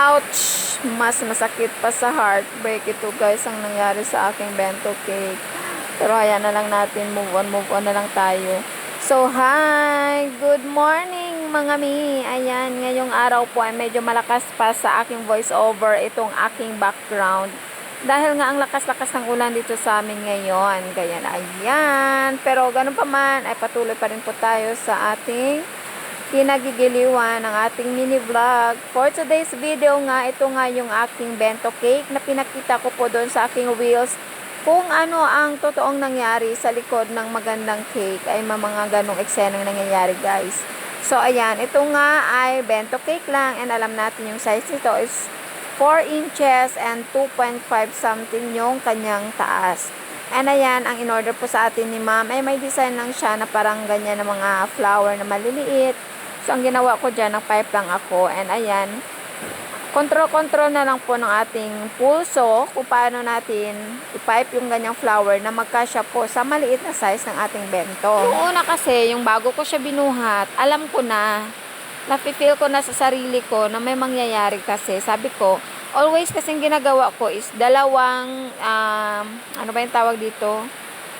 Ouch! Mas masakit pa sa heartbreak ito guys ang nangyari sa aking bento cake. Pero ayan na lang natin, move on na lang tayo. So, hi! Good morning mga mi! Ayan, ngayong araw po ay medyo malakas pa sa aking voice over itong aking background. Dahil nga ang lakas-lakas ng ulan dito sa amin ngayon. Kaya na ayan. Pero ganun pa man, ay patuloy pa rin po tayo sa ating kinagigiliwan ng ating mini vlog. For today's video nga, ito nga yung aking bento cake na pinakita ko po doon sa aking reels kung ano ang totoong nangyari sa likod ng magandang cake ay mga ganong eksenang nangyayari guys. So ayan, ito nga ay bento cake lang and alam natin yung size nito is 4 inches and 2.5 something yung kanyang taas. And ayan, ang in-order po sa atin ni ma'am ay may design lang siya na parang ganyan na mga flower na maliliit. So, ang ginawa ko dyan, nag-pipe lang ako. And ayan, control na lang po ng ating pulso kung paano natin i-pipe yung ganyang flower na magkasya po sa maliit na size ng ating bento. Yung una kasi, yung bago ko siya binuhat, alam ko na, nafe-feel ko na sa sarili ko na may mangyayari kasi. Sabi ko, always kasing ginagawa ko is dalawang, ano ba yung tawag dito?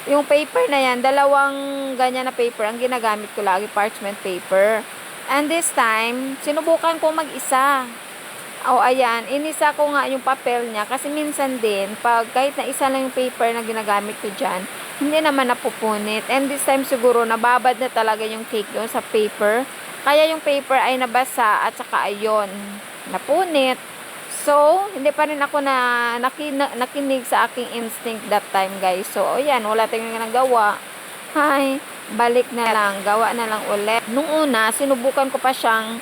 Yung paper na yan, dalawang ganyan na paper ang ginagamit ko lagi, parchment paper. And this time, sinubukan ko mag-isa. O ayan, inisa ko nga yung papel niya kasi minsan din, pag kahit na isa lang yung paper na ginagamit ko dyan, hindi naman napupunit. And this time siguro, nababad na talaga yung cake doon sa paper. Kaya yung paper ay nabasa at saka ayon, napunit. So, hindi pa rin ako nakinig sa aking instinct that time guys. So, ayan, wala tayong nagawa. Hi, balik na lang, gawa na lang ulit. Nung una, sinubukan ko pa siyang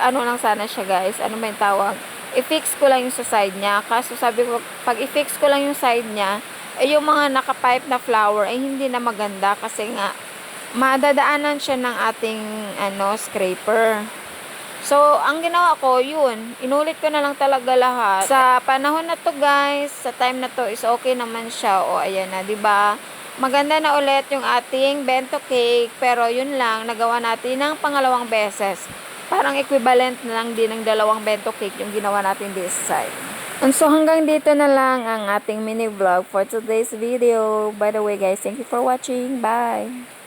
ano lang sana siya guys, ano ba yung tawag? I-fix ko lang yung sa side niya. Kaso sabi ko, pag i-fix ko lang yung side niya, yung mga naka-pipe na flower ay hindi na maganda kasi nga, madadaanan siya ng ating scraper. So, ang ginawa ko, yun, inulit ko na lang talaga lahat. Sa panahon na to guys, sa time na to is okay naman siya. O, ayan na, 'di ba? Maganda na ulit yung ating bento cake, pero yun lang, nagawa natin ng pangalawang beses. Parang equivalent na lang din ng dalawang bento cake yung ginawa natin this side. And so hanggang dito na lang ang ating mini vlog for today's video. By the way guys, thank you for watching. Bye!